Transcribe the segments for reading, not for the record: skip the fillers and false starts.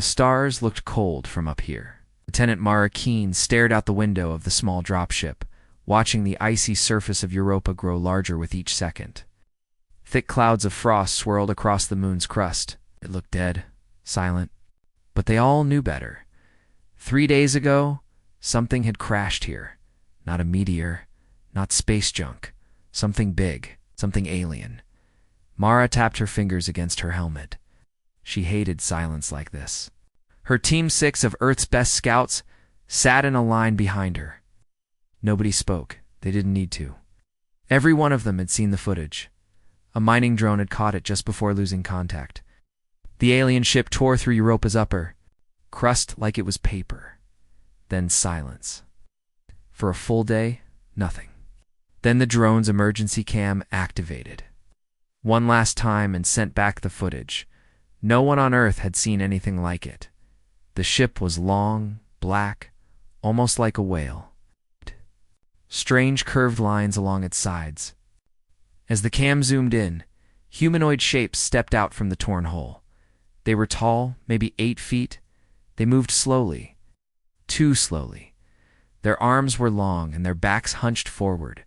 The stars looked cold from up here. Lieutenant Mara Keen stared out the window of the small dropship, watching the icy surface of Europa grow larger with each second. Thick clouds of frost swirled across the moon's crust. It looked dead, silent. But they all knew better. 3 days ago, something had crashed here. Not a meteor, not space junk. Something big, something alien. Mara tapped her fingers against her helmet. She hated silence like this. Her Team 6 of Earth's best scouts sat in a line behind her. Nobody spoke. They didn't need to. Every one of them had seen the footage. A mining drone had caught it just before losing contact. The alien ship tore through Europa's upper crust like it was paper. Then silence. For a full day, nothing. Then the drone's emergency cam activated. One last time and sent back the footage. No one on Earth had seen anything like it. The ship was long, black, almost like a whale. Strange curved lines along its sides. As the cam zoomed in, humanoid shapes stepped out from the torn hole. They were tall, maybe 8 feet. They moved slowly. Too slowly. Their arms were long and their backs hunched forward.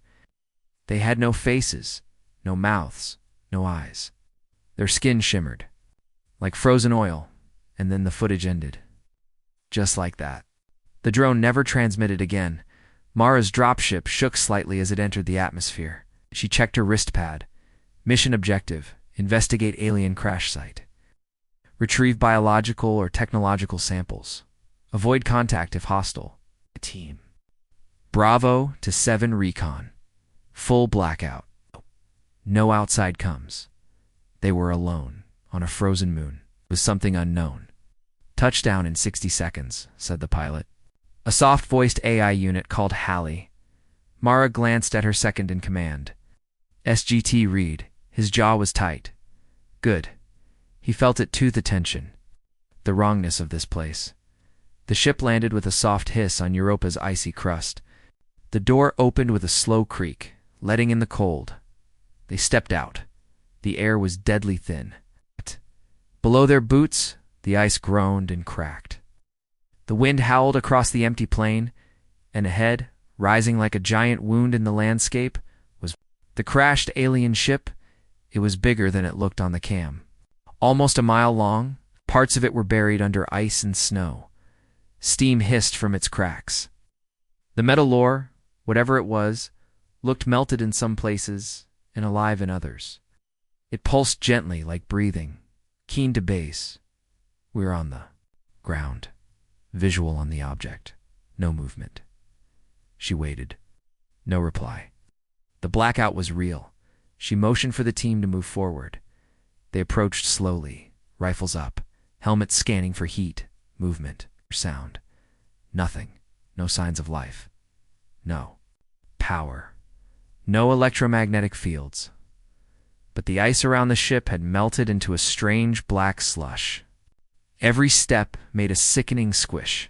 They had no faces, no mouths, no eyes. Their skin shimmered, like frozen oil, and then the footage ended. Just like that. The drone never transmitted again. Mara's dropship shook slightly as it entered the atmosphere. She checked her wrist pad. Mission objective: investigate alien crash site. Retrieve biological or technological samples. Avoid contact if hostile. Team. Bravo to 7 Recon. Full blackout. No outside comes. They were alone, on a frozen moon, with something unknown. Touchdown in 60 seconds, said the pilot. A soft-voiced AI unit called Hallie. Mara glanced at her second in command. SGT Reed. His jaw was tight. Good. He felt it tooth attention. The wrongness of this place. The ship landed with a soft hiss on Europa's icy crust. The door opened with a slow creak, letting in the cold. They stepped out. The air was deadly thin. Below their boots, the ice groaned and cracked. The wind howled across the empty plain, and ahead, rising like a giant wound in the landscape, was the crashed alien ship. It was bigger than it looked on the cam. Almost a mile long, parts of it were buried under ice and snow. Steam hissed from its cracks. The metal ore, whatever it was, looked melted in some places and alive in others. It pulsed gently like breathing, keen to base. We were on the ground, visual on the object, no movement. She waited. No reply. The blackout was real. She motioned for the team to move forward. They approached slowly, rifles up, helmets scanning for heat, movement, or sound. Nothing. No signs of life. No power. No electromagnetic fields. But the ice around the ship had melted into a strange black slush. Every step made a sickening squish.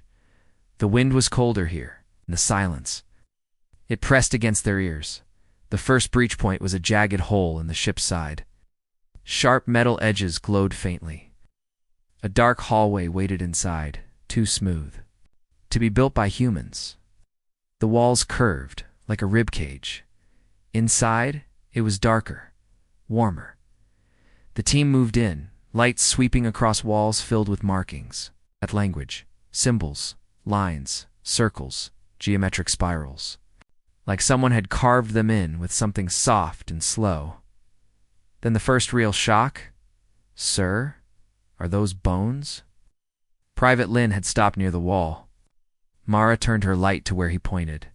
The wind was colder here, and the silence. It pressed against their ears. The first breach point was a jagged hole in the ship's side. Sharp metal edges glowed faintly. A dark hallway waited inside, too smooth. To be built by humans. The walls curved, like a rib cage. Inside, it was darker, warmer. The team moved in, lights sweeping across walls filled with markings. That language, symbols, lines, circles, geometric spirals. Like someone had carved them in with something soft and slow. Then the first real shock. Sir, are those bones? Private Lynn had stopped near the wall. Mara turned her light to where he pointed.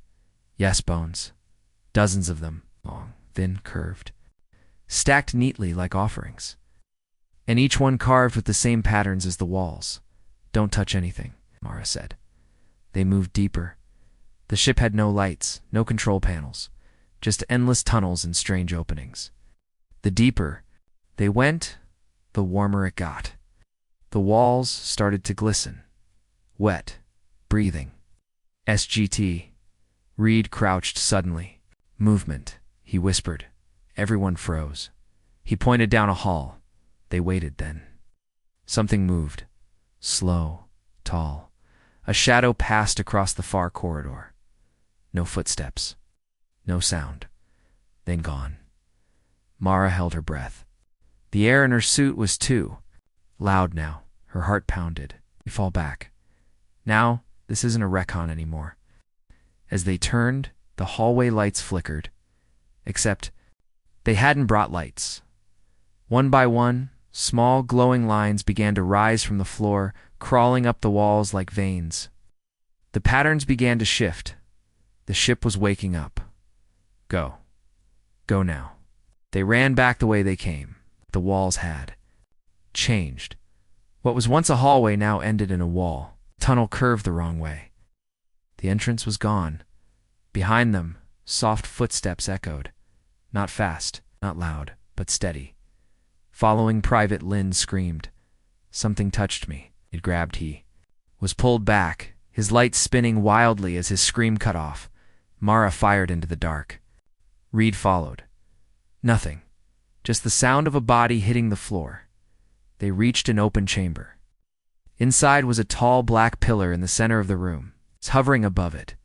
Yes, bones. Dozens of them, long, thin, curved. Stacked neatly like offerings. And each one carved with the same patterns as the walls. Don't touch anything, Mara said. They moved deeper. The ship had no lights, no control panels, just endless tunnels and strange openings. The deeper they went, the warmer it got. The walls started to glisten. Wet, breathing. SGT. Reed crouched suddenly. Movement, he whispered. Everyone froze. He pointed down a hall. They waited then. Something moved. slow, tall. A shadow passed across the far corridor. No footsteps. No sound. Then gone. Mara held her breath. The air in her suit was too loud now. Her heart pounded. We fall back. Now, this isn't a recon anymore. As they turned, the hallway lights flickered. Except, they hadn't brought lights. One by one, small glowing lines began to rise from the floor, crawling up the walls like veins. The patterns began to shift. The ship was waking up. Go. Go now. They ran back the way they came. The walls had changed. What was once a hallway now ended in a wall. Tunnel curved the wrong way. The entrance was gone. Behind them, soft footsteps echoed. Not fast, not loud, but steady. Following Private Lynn screamed. Something touched me. It grabbed he. Was pulled back, his light spinning wildly as his scream cut off. Mara fired into the dark. Reed followed. Nothing. Just the sound of a body hitting the floor. They reached an open chamber. Inside was a tall black pillar in the center of the room. It's hovering above it.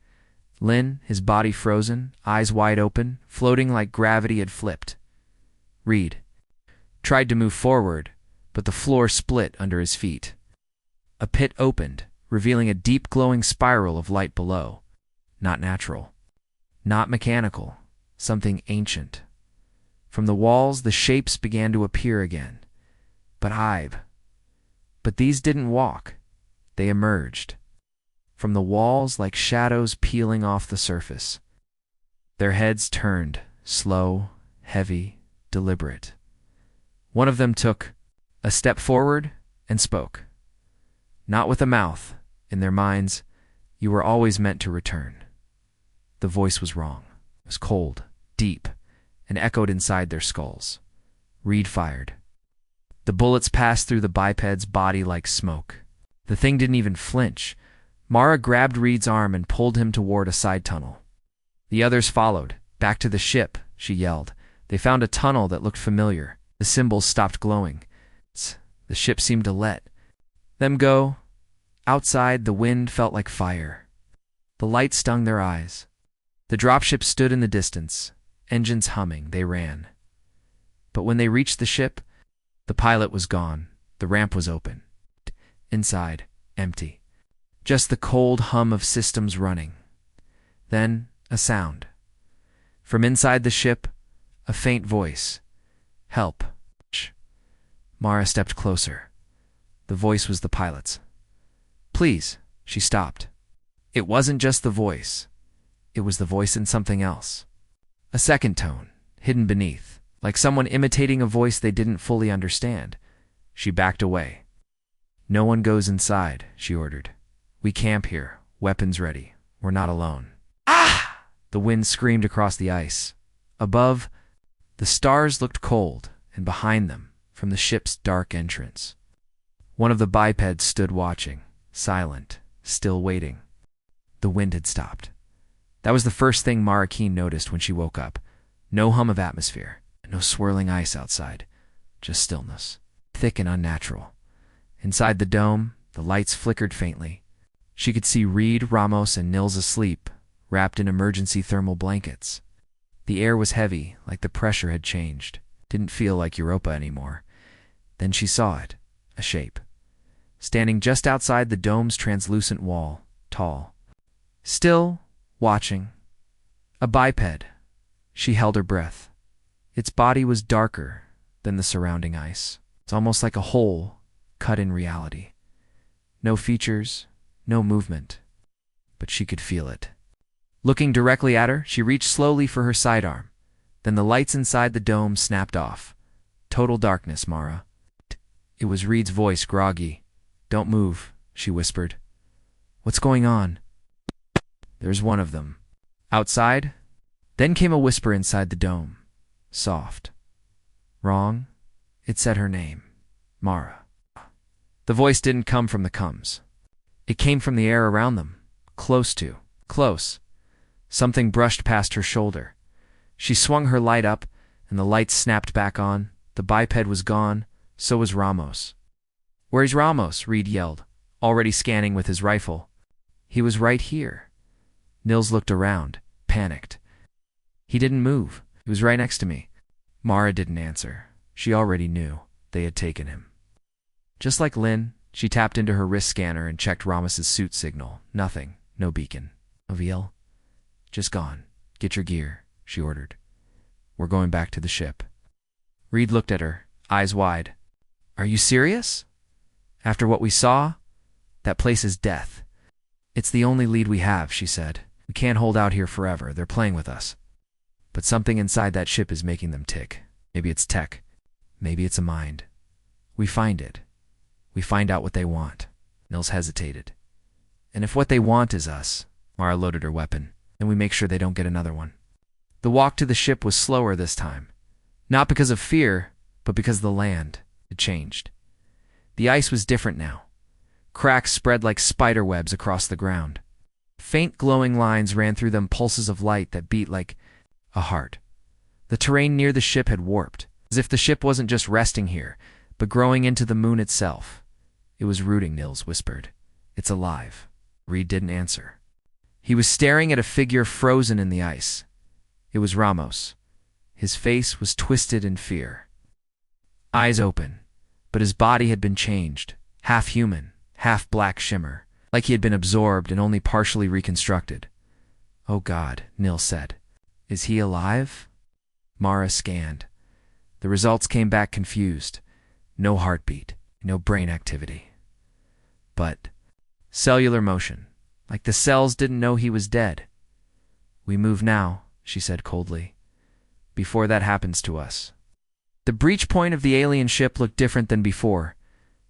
Lynn, his body frozen, eyes wide open, floating like gravity had flipped. Reed tried to move forward, but the floor split under his feet. A pit opened, revealing a deep glowing spiral of light below. Not natural. Not mechanical. Something ancient. From the walls, the shapes began to appear again. But these didn't walk. They emerged. From the walls like shadows peeling off the surface. Their heads turned, slow, heavy, deliberate. One of them took a step forward and spoke. Not with a mouth. In their minds, you were always meant to return. The voice was wrong. It was cold, deep, and echoed inside their skulls. Reed fired. The bullets passed through the biped's body like smoke. The thing didn't even flinch. Mara grabbed Reed's arm and pulled him toward a side tunnel. The others followed. Back to the ship, she yelled. They found a tunnel that looked familiar. The symbols stopped glowing. The ship seemed to let them go. Outside, the wind felt like fire. The light stung their eyes. The dropship stood in the distance. Engines humming, they ran. But when they reached the ship, the pilot was gone. The ramp was open. Inside, empty. Just the cold hum of systems running. Then, a sound. From inside the ship, a faint voice. Help. Shh. Mara stepped closer. The voice was the pilot's. Please, she stopped. It wasn't just the voice. It was the voice in something else. A second tone, hidden beneath, like someone imitating a voice they didn't fully understand. She backed away. No one goes inside, she ordered. We camp here, weapons ready. We're not alone. Ah! The wind screamed across the ice. Above, the stars looked cold, and behind them, from the ship's dark entrance. One of the bipeds stood watching, silent, still waiting. The wind had stopped. That was the first thing Mara Keen noticed when she woke up. No hum of atmosphere, no swirling ice outside, just stillness, thick and unnatural. Inside the dome, the lights flickered faintly. She could see Reed, Ramos, and Nils asleep, wrapped in emergency thermal blankets. The air was heavy, like the pressure had changed. Didn't feel like Europa anymore. Then she saw it, a shape. Standing just outside the dome's translucent wall, tall. Still, watching. A biped. She held her breath. Its body was darker than the surrounding ice. It's almost like a hole cut in reality. No features, no movement. But she could feel it. Looking directly at her, she reached slowly for her sidearm. Then the lights inside the dome snapped off. Total darkness, Mara. It was Reed's voice, groggy. Don't move, she whispered. What's going on? There's one of them. Outside? Then came a whisper inside the dome. Soft. Wrong? It said her name. Mara. The voice didn't come from the coms. It came from the air around them. Close. Something brushed past her shoulder. She swung her light up, and the lights snapped back on. The biped was gone, so was Ramos. "Where's Ramos?" Reed yelled, already scanning with his rifle. "He was right here." Nils looked around, panicked. "He didn't move. He was right next to me." Mara didn't answer. She already knew they had taken him. Just like Lynn, she tapped into her wrist scanner and checked Ramos's suit signal. Nothing. No beacon. Aviel? "Just gone. Get your gear," she ordered. "We're going back to the ship." Reed looked at her, eyes wide. "Are you serious? After what we saw? That place is death." "It's the only lead we have," she said. "We can't hold out here forever. They're playing with us. But something inside that ship is making them tick. Maybe it's tech. Maybe it's a mind. We find it. We find out what they want." Nils hesitated. "And if what they want is us," Mara loaded her weapon, "then we make sure they don't get another one." The walk to the ship was slower this time. Not because of fear, but because the land had changed. The ice was different now. Cracks spread like spider webs across the ground. Faint glowing lines ran through them, pulses of light that beat like a heart. The terrain near the ship had warped, as if the ship wasn't just resting here, but growing into the moon itself. "It was rooting," Nils whispered. "It's alive." Reed didn't answer. He was staring at a figure frozen in the ice. It was Ramos. His face was twisted in fear. Eyes open, but his body had been changed, half human, half black shimmer, like he had been absorbed and only partially reconstructed. "Oh God," Nils said. "Is he alive?" Mara scanned. The results came back confused. No heartbeat, no brain activity. But cellular motion, like the cells didn't know he was dead. "We move now," she said coldly, "before that happens to us." The breach point of the alien ship looked different than before.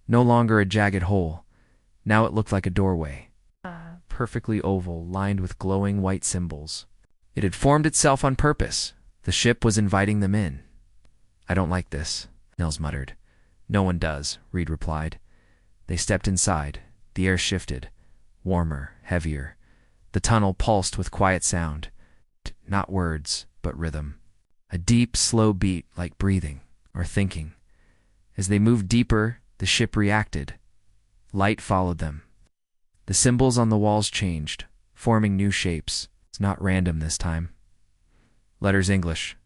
No longer a jagged hole. Now it looked like a doorway, perfectly oval, lined with glowing white symbols. It had formed itself on purpose. The ship was inviting them in. "I don't like this," Nils muttered. "No one does," Reed replied. They stepped inside. The air shifted. Warmer, heavier. The tunnel pulsed with quiet sound. Not words, but rhythm. A deep, slow beat like breathing or thinking. As they moved deeper, the ship reacted. Light followed them. The symbols on the walls changed, forming new shapes. It's not random this time. Letters English.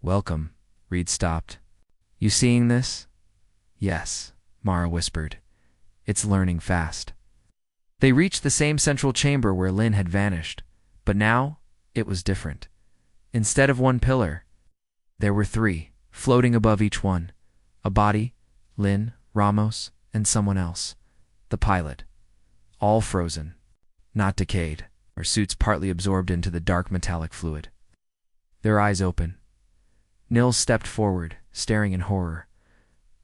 "Welcome." Reed stopped. "You seeing this?" "Yes," Mara whispered. "It's learning fast." They reached the same central chamber where Lynn had vanished, but now it was different. Instead of one pillar, there were three, floating above each one. A body, Lynn, Ramos, and someone else. The pilot. All frozen, not decayed, or suits partly absorbed into the dark metallic fluid. Their eyes open. Nils stepped forward, staring in horror.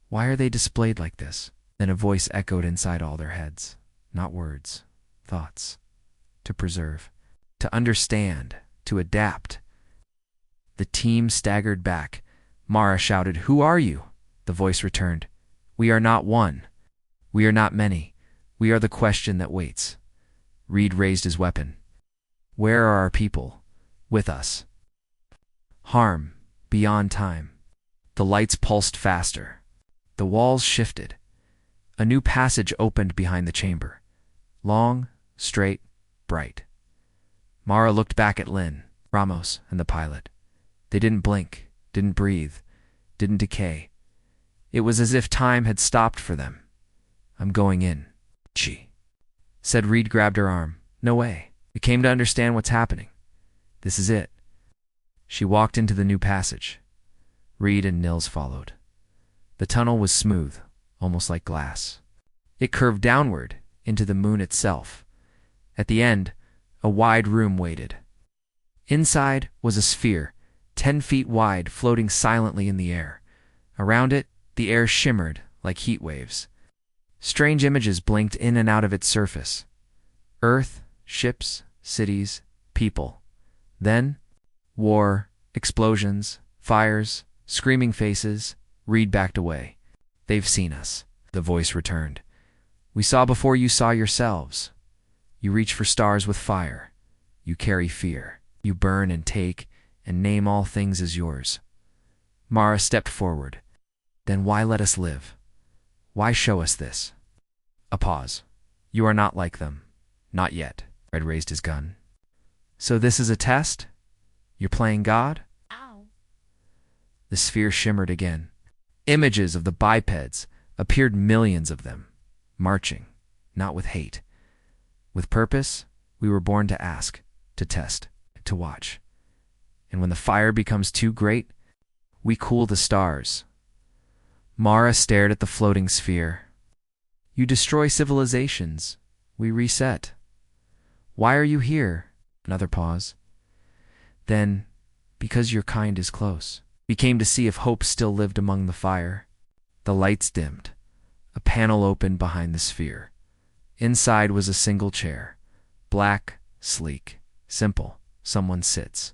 Why are they displayed like this? Then a voice echoed inside all their heads. Not words, thoughts. To preserve, to understand, to adapt. The team staggered back. Mara shouted, "Who are you?" The voice returned, "We are not one. We are not many. We are the question that waits." Reed raised his weapon. "Where are our people? With us." Harm, beyond time. The lights pulsed faster. The walls shifted. A new passage opened behind the chamber. Long, straight, bright. Mara looked back at Lynn, Ramos, and the pilot. They didn't blink, didn't breathe, didn't decay. It was as if time had stopped for them. "I'm going in," she said. Reed grabbed her arm. "No way. We came to understand what's happening. This is it." She walked into the new passage. Reed and Nils followed. The tunnel was smooth, almost like glass. It curved downward into the moon itself. At the end, a wide room waited. Inside was a sphere, 10 feet wide, floating silently in the air. Around it, the air shimmered like heat waves. Strange images blinked in and out of its surface. Earth, ships, cities, people. Then, war, explosions, fires, screaming faces. Reed backed away. "They've seen us," the voice returned. "We saw before you saw yourselves. You reach for stars with fire. You carry fear. You burn and take and name all things as yours." Mara stepped forward. "Then why let us live? Why show us this? A pause. You are not like them. Not yet. Red raised his gun. So this is a test? You're playing God? Ow. The sphere shimmered again. Images of the bipeds appeared, millions of them, marching, not with hate. With purpose, we were born to ask, to test, to watch. And when the fire becomes too great, we cool the stars. Mara stared at the floating sphere. You destroy civilizations. We reset. Why are you here? Another pause. Then, because your kind is close. We came to see if hope still lived among the fire. The lights dimmed. A panel opened behind the sphere. Inside was a single chair. Black, sleek, simple. Someone sits.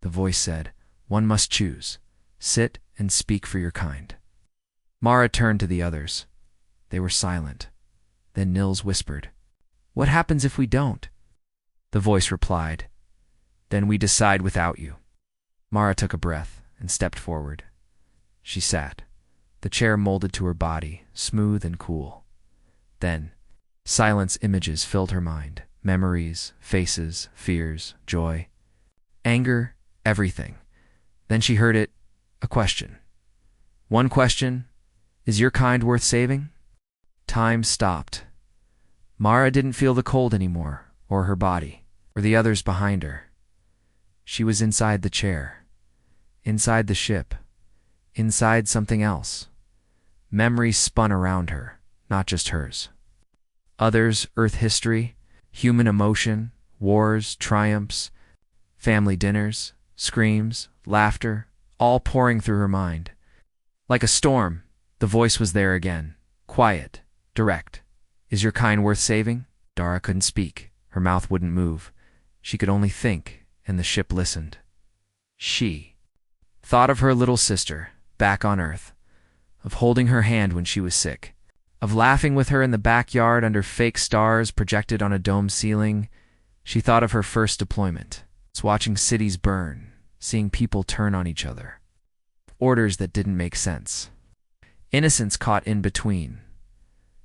The voice said, one must choose. Sit and speak for your kind. Mara turned to the others. They were silent. Then Nils whispered, what happens if we don't? The voice replied, then we decide without you. Mara took a breath and stepped forward. She sat. The chair molded to her body, smooth and cool. Then, silence images filled her mind. Memories, faces, fears, joy, anger, everything. Then she heard it, a question. One question, is your kind worth saving? Time stopped. Mara didn't feel the cold anymore, or her body, or the others behind her. She was inside the chair, inside the ship, inside something else. Memories spun around her, not just hers. Others, Earth history, human emotion, wars, triumphs, family dinners, screams, laughter, all pouring through her mind. Like a storm, the voice was there again, quiet, direct. Is your kind worth saving? Dara couldn't speak. Her mouth wouldn't move. She could only think, and the ship listened. She thought of her little sister, back on Earth, of holding her hand when she was sick, of laughing with her in the backyard under fake stars projected on a dome ceiling. She thought of her first deployment, watching cities burn, seeing people turn on each other. Orders that didn't make sense. Innocence caught in between.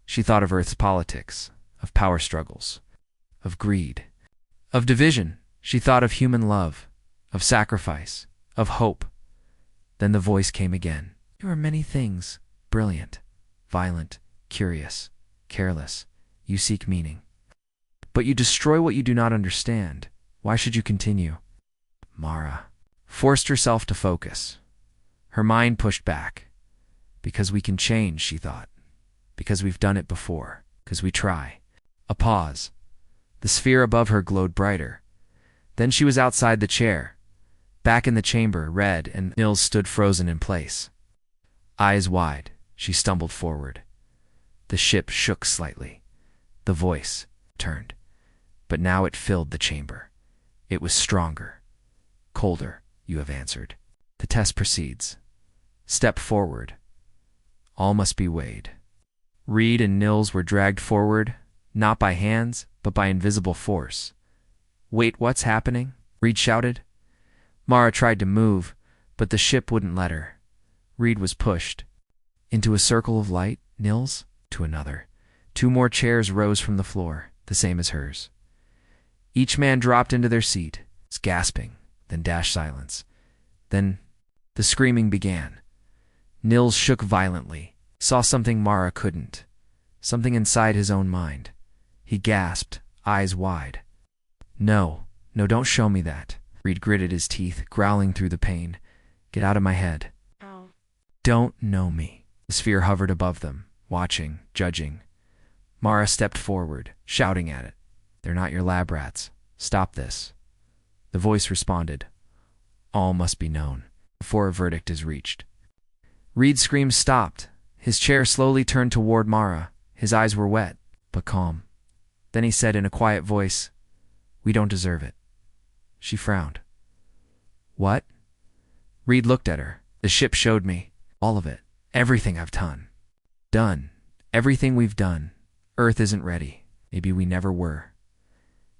She thought of Earth's politics, of power struggles, of greed, of division. She thought of human love, of sacrifice, of hope. Then the voice came again. You are many things, brilliant, violent, curious, careless. You seek meaning. But you destroy what you do not understand. Why should you continue? Mara forced herself to focus. Her mind pushed back. Because we can change, she thought. Because we've done it before. Because we try. A pause. The sphere above her glowed brighter. Then she was outside the chair. Back in the chamber, Red and Nils stood frozen in place. Eyes wide, she stumbled forward. The ship shook slightly. The voice turned. But now it filled the chamber. It was stronger. Colder, you have answered. The test proceeds. Step forward. All must be weighed. Reed and Nils were dragged forward, not by hands, but by invisible force. Wait, what's happening? Reed shouted. Mara tried to move, but the ship wouldn't let her. Reed was pushed. Into a circle of light, Nils, to another. 2 more chairs rose from the floor, the same as hers. Each man dropped into their seat, gasping, then dashed silence. Then the screaming began. Nils shook violently, saw something Mara couldn't, something inside his own mind. He gasped, eyes wide. No, don't show me that. Reed gritted his teeth, growling through the pain. Get out of my head. Ow. Don't know me. The sphere hovered above them, watching, judging. Mara stepped forward, shouting at it. They're not your lab rats. Stop this. The voice responded. All must be known, before a verdict is reached. Reed's screams stopped. His chair slowly turned toward Mara. His eyes were wet, but calm. Then he said in a quiet voice, We don't deserve it. She frowned. What? Reed looked at her. The ship showed me. All of it. Everything I've done. Done. Everything we've done. Earth isn't ready. Maybe we never were.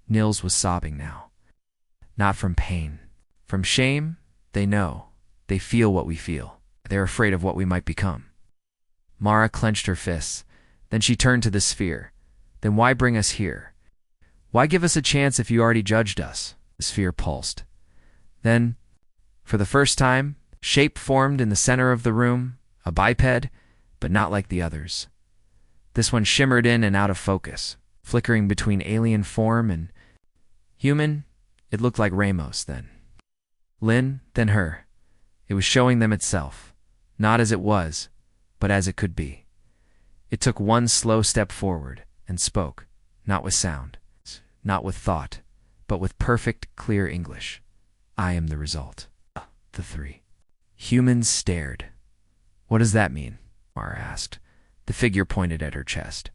Nils was sobbing now. Not from pain. From shame, they know. They feel what we feel. They're afraid of what we might become. Mara clenched her fists. Then she turned to the sphere. Then why bring us here? Why give us a chance if you already judged us? The sphere pulsed. Then, for the first time, shape formed in the center of the room, a biped, but not like the others. This one shimmered in and out of focus, flickering between alien form and human. It looked like Ramos then. Lynn, then her. It was showing them itself, not as it was, but as it could be. It took one slow step forward and spoke, not with sound, not with thought, but with perfect, clear English. I am the result. The three. Humans stared. What does that mean? Mara asked. The figure pointed at her chest.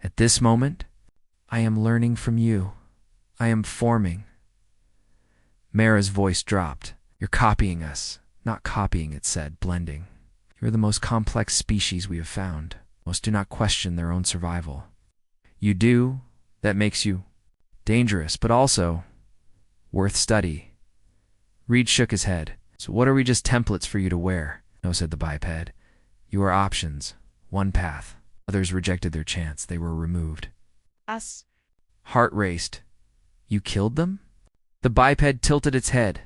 At this moment, I am learning from you. I am forming. Mara's voice dropped. You're copying us. Not copying, it said, blending. You're the most complex species we have found. Most do not question their own survival. You do. That makes you dangerous, but also worth study. Reed shook his head. So what are we, just templates for you to wear? No, said the biped. You are options. One path. Others rejected their chance. They were removed. Us? Heart raced. You killed them? The biped tilted its head.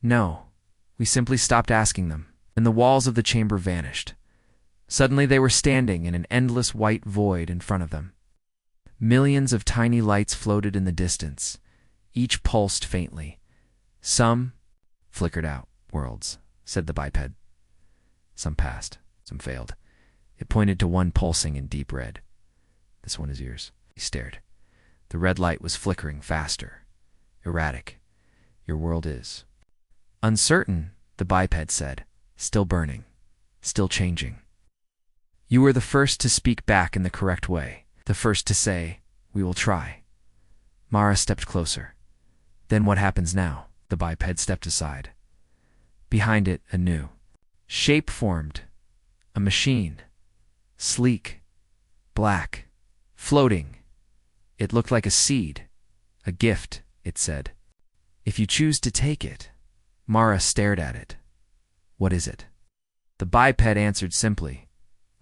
No. We simply stopped asking them, and the walls of the chamber vanished. Suddenly they were standing in an endless white void in front of them. Millions of tiny lights floated in the distance. Each pulsed faintly. Some flickered out. Worlds, said the biped. Some passed. Some failed. It pointed to one pulsing in deep red. This one is yours. He stared. The red light was flickering faster. Erratic. Your world is. Uncertain, the biped said. Still burning. Still changing. You were the first to speak back in the correct way. The first to say, we will try. Mara stepped closer. Then what happens now? The biped stepped aside. Behind it, a new shape formed. A machine. Sleek. Black. Floating. It looked like a seed. A gift, it said. If you choose to take it. Mara stared at it. What is it? The biped answered simply.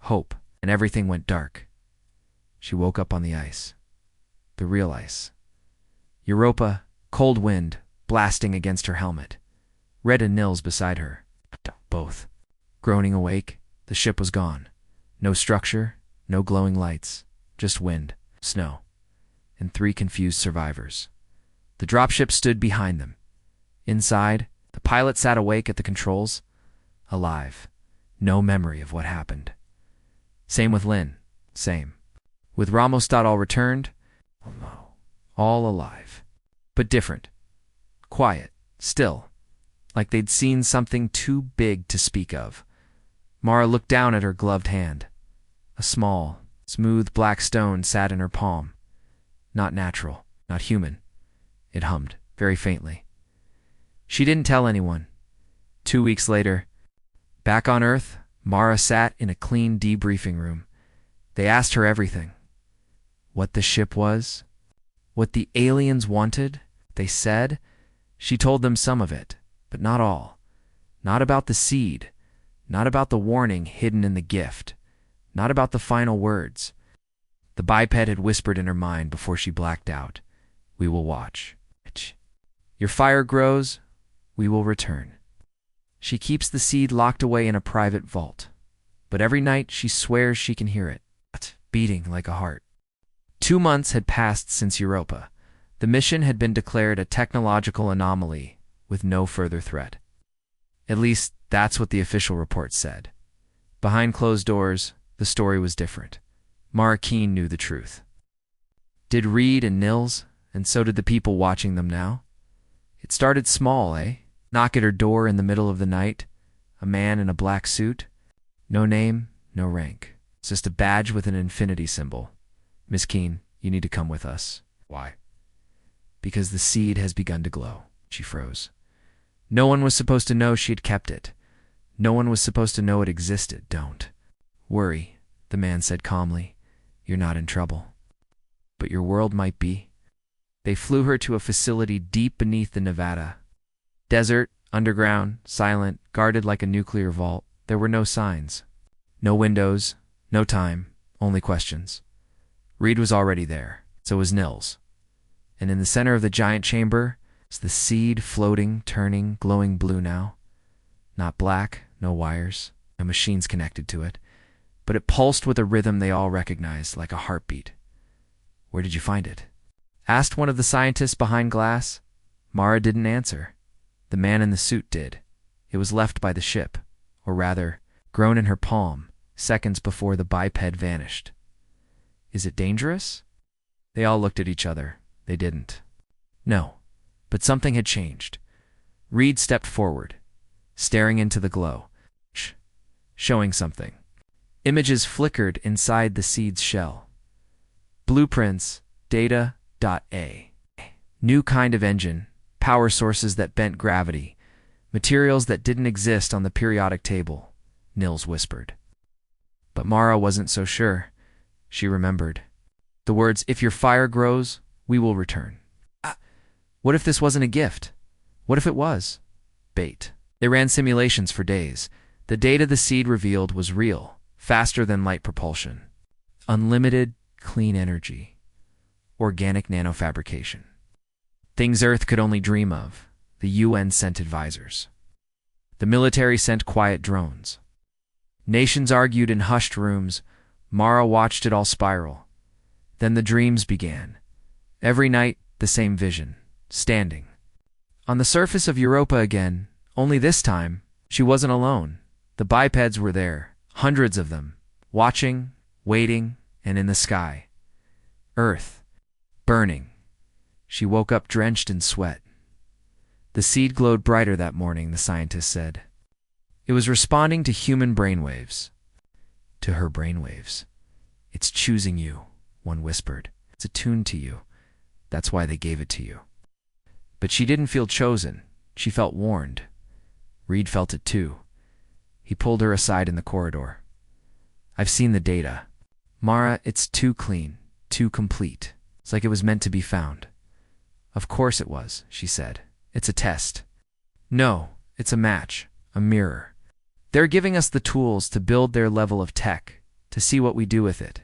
Hope, and everything went dark. She woke up on the ice. The real ice. Europa, cold wind, blasting against her helmet. Red and Nils beside her. Both. Groaning awake, the ship was gone. No structure, no glowing lights, just wind, snow, and three confused survivors. The dropship stood behind them. Inside, the pilot sat awake at the controls, alive. No memory of what happened. Same with Lynn. Same. With Ramos all returned, all alive. But different. Quiet. Still. Like they'd seen something too big to speak of. Mara looked down at her gloved hand. A small, smooth black stone sat in her palm. Not natural. Not human. It hummed, very faintly. She didn't tell anyone. 2 weeks later, back on Earth, Mara sat in a clean debriefing room. They asked her everything. What the ship was, what the aliens wanted, they said. She told them some of it, but not all. Not about the seed, not about the warning hidden in the gift, not about the final words. The biped had whispered in her mind before she blacked out. We will watch. Your fire grows, we will return. She keeps the seed locked away in a private vault, but every night she swears she can hear it, beating like a heart. 2 months had passed since Europa. The mission had been declared a technological anomaly with no further threat. At least, that's what the official report said. Behind closed doors, the story was different. Mara Keen knew the truth. Did Reed and Nils, and so did the people watching them now? It started small, eh? Knock at her door in the middle of the night. A man in a black suit. No name, no rank. It's just a badge with an infinity symbol. Miss Keen, you need to come with us. Why? Because the seed has begun to glow. She froze. No one was supposed to know she had kept it. No one was supposed to know it existed. Don't worry, the man said calmly. You're not in trouble. But your world might be. They flew her to a facility deep beneath the Nevada. Desert, underground, silent, guarded like a nuclear vault. There were no signs. No windows, no time, only questions. Reed was already there. So was Nils. And in the center of the giant chamber was the seed floating, turning, glowing blue now. Not black, no wires, no machines connected to it, but it pulsed with a rhythm they all recognized, like a heartbeat. Where did you find it? Asked one of the scientists behind glass. Mara didn't answer. The man in the suit did. It was left by the ship, or rather, grown in her palm, seconds before the biped vanished. Is it dangerous? They all looked at each other. They didn't. No, but something had changed. Reed stepped forward, staring into the glow, showing something. Images flickered inside the seed's shell. Blueprints, data.a. New kind of engine, power sources that bent gravity, materials that didn't exist on the periodic table, Nils whispered. But Mara wasn't so sure. She remembered. The words, "If your fire grows, we will return." What if this wasn't a gift? What if it was? Bait. They ran simulations for days. The data the seed revealed was real, faster than light propulsion. Unlimited, clean energy. Organic nanofabrication. Things Earth could only dream of. The UN sent advisors. The military sent quiet drones. Nations argued in hushed rooms. Mara watched it all spiral. Then the dreams began. Every night, the same vision, standing. On the surface of Europa again, only this time, she wasn't alone. The bipeds were there, hundreds of them, watching, waiting, and in the sky. Earth, burning. She woke up drenched in sweat. The seed glowed brighter that morning, the scientist said. It was responding to human brainwaves. To her brainwaves. It's choosing you, one whispered. It's attuned to you. That's why they gave it to you. But she didn't feel chosen. She felt warned. Reed felt it too. He pulled her aside in the corridor. I've seen the data. Mara, it's too clean, too complete. It's like it was meant to be found. Of course it was, she said. It's a test. No, it's a match, a mirror. They're giving us the tools to build their level of tech, to see what we do with it.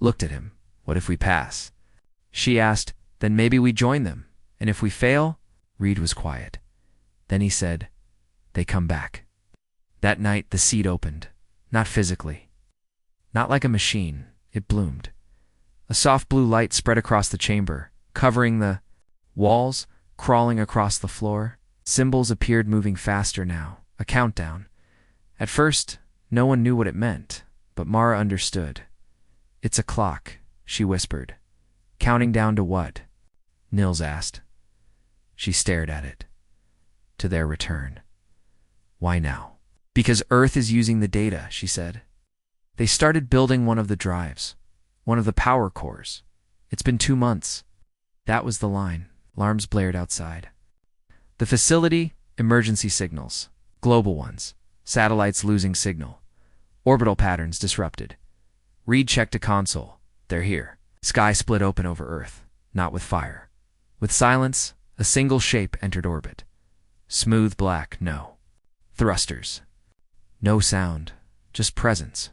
Looked at him. What if we pass? She asked, then maybe we join them. And if we fail? Reed was quiet. Then he said, they come back. That night the seed opened. Not physically. Not like a machine. It bloomed. A soft blue light spread across the chamber, covering the walls, crawling across the floor. Symbols appeared moving faster now. A countdown. At first, no one knew what it meant, but Mara understood. It's a clock, she whispered. Counting down to what? Nils asked. She stared at it. To their return. Why now? Because Earth is using the data, she said. They started building one of the drives, one of the power cores. It's been 2 months. That was the line. Alarms blared outside. The facility, emergency signals, global ones, satellites losing signal, orbital patterns disrupted. Reed checked a console. They're here. Sky split open over Earth, not with fire. With silence, a single shape entered orbit. Smooth black, no. Thrusters. No sound, just presence.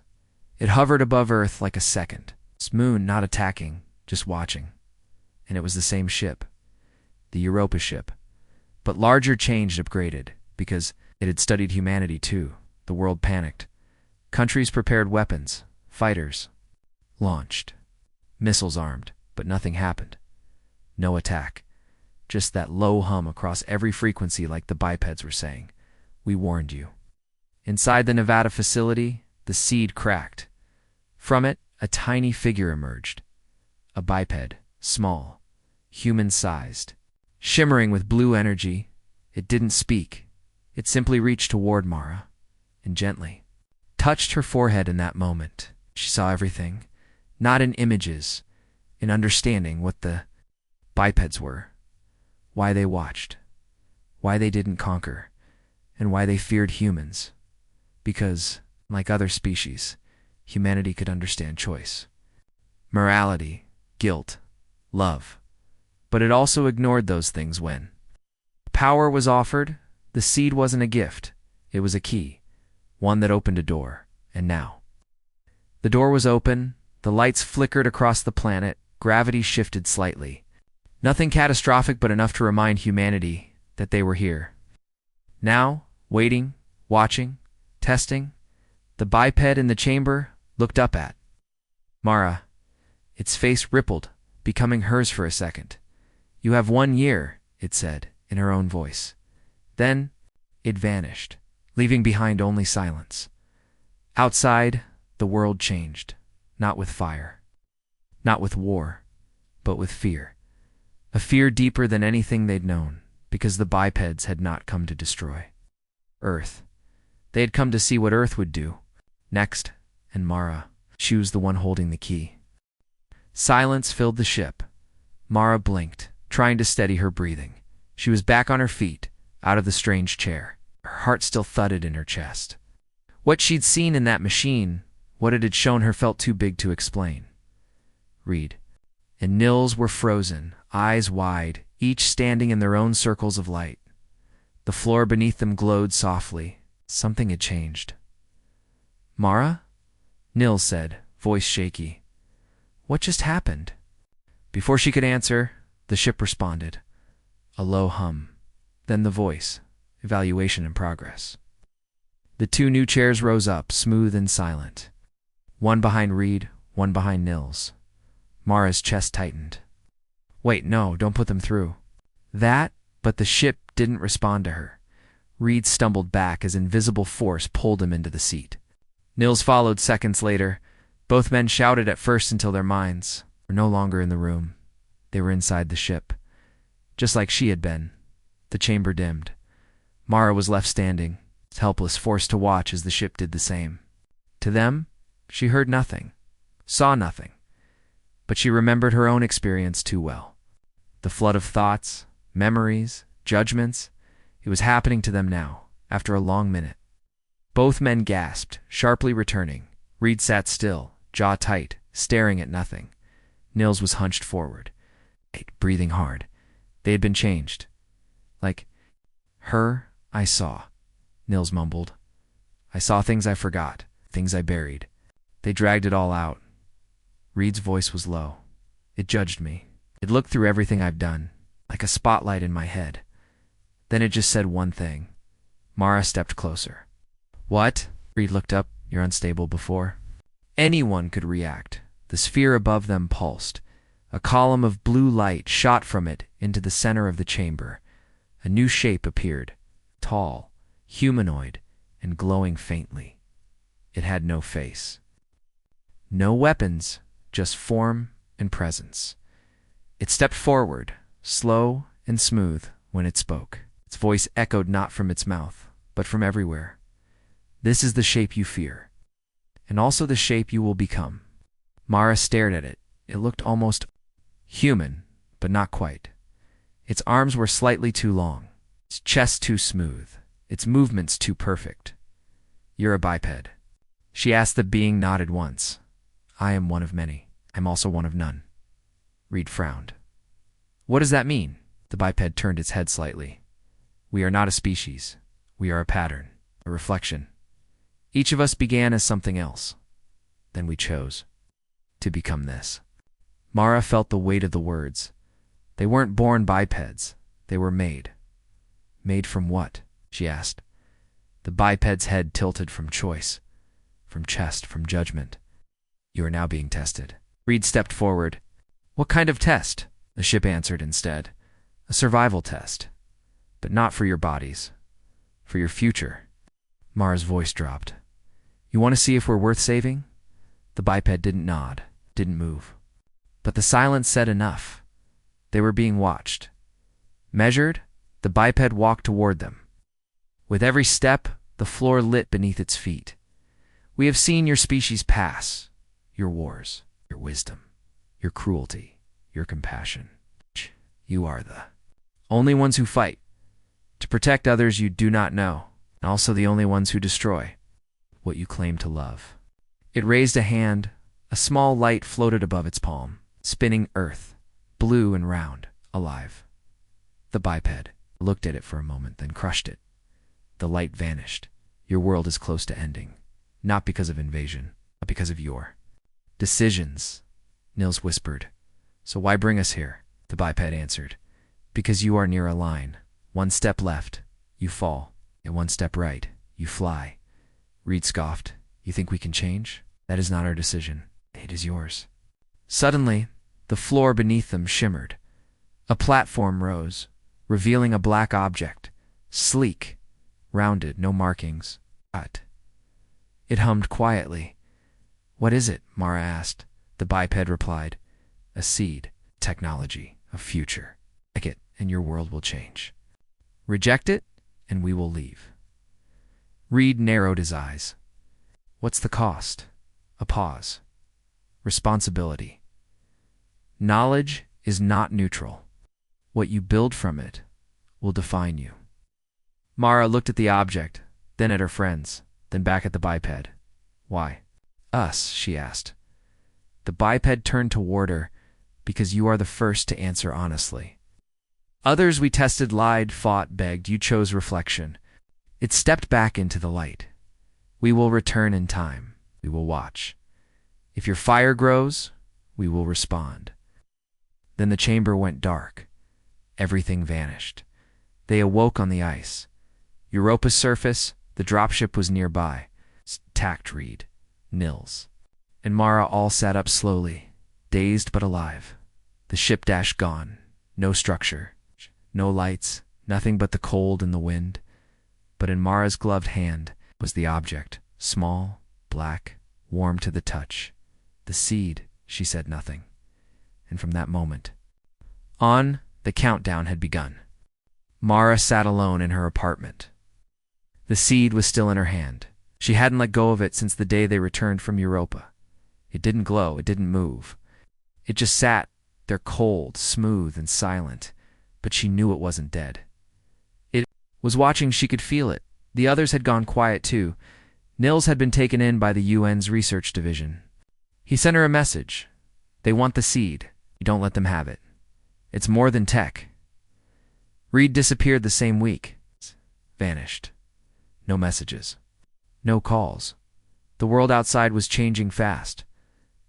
It hovered above Earth like a second. Its moon not attacking, just watching. And it was the same ship. The Europa ship. But larger, changed, upgraded, because it had studied humanity too. The world panicked. Countries prepared weapons, fighters. Launched. Missiles armed, but nothing happened. No attack. Just that low hum across every frequency like the bipeds were saying, we warned you. Inside the Nevada facility, the seed cracked. From it, a tiny figure emerged. A biped, small, human-sized. Shimmering with blue energy, it didn't speak. It simply reached toward Mara, and gently touched her forehead in that moment. She saw everything, not in images, in understanding what the bipeds were, why they watched, why they didn't conquer, and why they feared humans. Because, like other species, humanity could understand choice, morality, guilt, love. But it also ignored those things when power was offered. The seed wasn't a gift. It was a key, one that opened a door, And now. The door was open, the lights flickered across the planet, gravity shifted slightly. Nothing catastrophic, but enough to remind humanity that they were here. Now, waiting, watching, testing, the biped in the chamber looked up at Mara. Its face rippled, becoming hers for a second. "You have 1 year," it said, in her own voice. Then, it vanished, leaving behind only silence. Outside, the world changed, not with fire, not with war, but with fear. A fear deeper than anything they'd known, because the bipeds had not come to destroy Earth. They had come to see what Earth would do next, and Mara, she was the one holding the key. Silence filled the ship. Mara blinked, trying to steady her breathing. She was back on her feet, out of the strange chair. Her heart still thudded in her chest. What she'd seen in that machine, what it had shown her, felt too big to explain. Reed and Nils were frozen, eyes wide, each standing in their own circles of light. The floor beneath them glowed softly. Something had changed. "Mara?" Nils said, voice shaky. "What just happened?" Before she could answer, the ship responded. A low hum. Then the voice. "Evaluation in progress." The 2 new chairs rose up, smooth and silent. One behind Reed, one behind Nils. Mara's chest tightened. "Wait, no, don't put them through." But the ship didn't respond to her. Reed stumbled back as invisible force pulled him into the seat. Nils followed seconds later. Both men shouted at first until their minds were no longer in the room. They were inside the ship. Just like she had been. The chamber dimmed. Mara was left standing, helpless, forced to watch as the ship did the same. To them, she heard nothing, saw nothing. But she remembered her own experience too well. The flood of thoughts, memories, judgments, it was happening to them now, after a long minute. Both men gasped, sharply returning. Reed sat still, jaw tight, staring at nothing. Nils was hunched forward, breathing hard. They had been changed. Like her, I saw, Nils mumbled. "I saw things I forgot, things I buried. They dragged it all out." Reed's voice was low. "It judged me. It looked through everything I've done, like a spotlight in my head. Then it just said one thing." Mara stepped closer. "What?" Reed looked up. "You're unstable before." Anyone could react. The sphere above them pulsed. A column of blue light shot from it into the center of the chamber. A new shape appeared, tall, humanoid, and glowing faintly. It had no face. No weapons, just form and presence. It stepped forward, slow and smooth, when it spoke. Its voice echoed not from its mouth, but from everywhere. "This is the shape you fear, and also the shape you will become." Mara stared at it. It looked almost human, but not quite. Its arms were slightly too long, its chest too smooth, its movements too perfect. "You're a biped." She asked. The being nodded once. "I am one of many. I'm also one of none." Reed frowned. "What does that mean?" The biped turned its head slightly. "We are not a species. We are a pattern, a reflection. Each of us began as something else. Then we chose to become this." Mara felt the weight of the words. They weren't born bipeds. They were made. Made from what? She asked. The biped's head tilted from choice, from chest, from judgment. "You are now being tested." Reed stepped forward. "What kind of test?" The ship answered instead. "A survival test. But not for your bodies. For your future." Mara's voice dropped. "You want to see if we're worth saving?" The biped didn't nod, didn't move. But the silence said enough. They were being watched. Measured, the biped walked toward them. With every step, the floor lit beneath its feet. "We have seen your species pass, your wars, your wisdom, your cruelty, your compassion. You are the only ones who fight, to protect others you do not know, and also the only ones who destroy what you claim to love." It raised a hand. A small light floated above its palm, spinning earth, blue and round, alive. The biped looked at it for a moment, then crushed it. The light vanished. "Your world is close to ending." not because of invasion, but because of your decisions, Nils whispered. So why bring us here? The biped answered. Because you are near a line. One step left, you fall. And one step right, you fly. Reed scoffed. You think we can change? That is not our decision. It is yours. Suddenly, the floor beneath them shimmered. A platform rose, revealing a black object, sleek, rounded, no markings. But it hummed quietly. What is it? Mara asked. The biped replied. A seed, technology, a future. Take it, and your world will change. Reject it, and we will leave. Reed narrowed his eyes. What's the cost? A pause. Responsibility. Knowledge is not neutral. What you build from it will define you. Mara looked at the object, then at her friends, then back at the biped. Why? Us, she asked. The biped turned toward her, because you are the first to answer honestly. Others we tested lied, fought, begged. You chose reflection. It stepped back into the light. We will return in time. We will watch. If your fire grows, we will respond. Then the chamber went dark. Everything vanished. They awoke on the ice. Europa's surface, the dropship was nearby. Tacked Reed, Nils, and Mara all sat up slowly, dazed but alive. The ship dashed gone. No structure. No lights, nothing but the cold and the wind. But in Mara's gloved hand was the object, small, black, warm to the touch. The seed, she said nothing. And from that moment on, the countdown had begun. Mara sat alone in her apartment. The seed was still in her hand. She hadn't let go of it since the day they returned from Europa. It didn't glow, it didn't move. It just sat there cold, smooth, and silent. But she knew it wasn't dead. It was watching. She could feel it. The others had gone quiet too. Nils had been taken in by the UN's research division. He sent her a message. They want the seed. You don't let them have it. It's more than tech. Reed disappeared the same week. Vanished. No messages. No calls. The world outside was changing fast.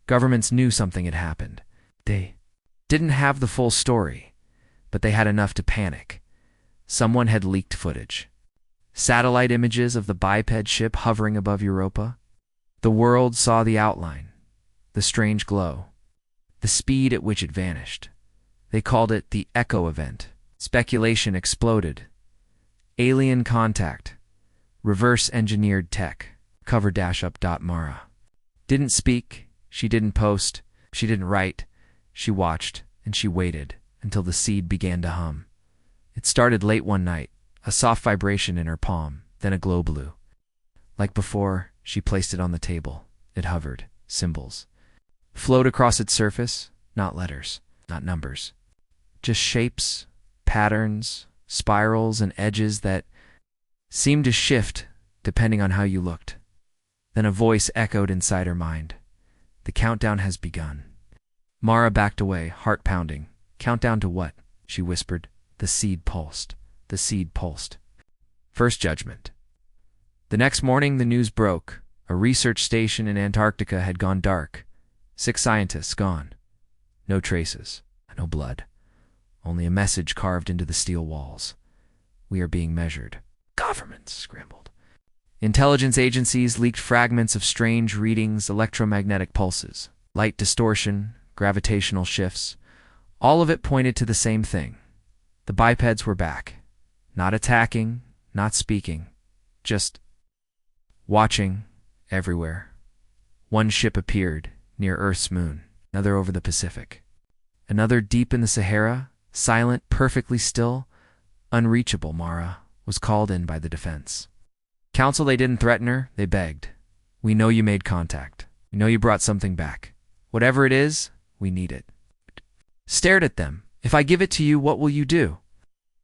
Governments knew something had happened. They didn't have the full story, but they had enough to panic. Someone had leaked footage. Satellite images of the biped ship hovering above Europa. The world saw the outline, the strange glow, the speed at which it vanished. They called it the Echo event. Speculation exploded. Alien contact. Reverse-engineered tech. Cover-up. Didn't speak. She didn't post. She didn't write. She watched, and she waited until the seed began to hum. It started late one night, a soft vibration in her palm, then a glow blue. Like before, she placed it on the table. It hovered. Symbols flowed across its surface, not letters, not numbers. Just shapes, patterns, spirals, and edges that seemed to shift depending on how you looked. Then a voice echoed inside her mind. The countdown has begun. Mara backed away, heart pounding. Countdown to what? She whispered. The seed pulsed. The seed pulsed. First judgment. The next morning, the news broke. A research station in Antarctica had gone dark. 6 scientists gone. No traces. No blood. Only a message carved into the steel walls. We are being measured. Governments scrambled. Intelligence agencies leaked fragments of strange readings, electromagnetic pulses, light distortion, gravitational shifts. All of it pointed to the same thing. The bipeds were back. Not attacking, not speaking, just watching everywhere. One ship appeared near Earth's moon, another over the Pacific, another deep in the Sahara, silent, perfectly still, unreachable. Mara was called in by the defense council. They didn't threaten her, they begged. We know you made contact. We know you brought something back. Whatever it is, we need it. Stared at them. If I give it to you, what will you do?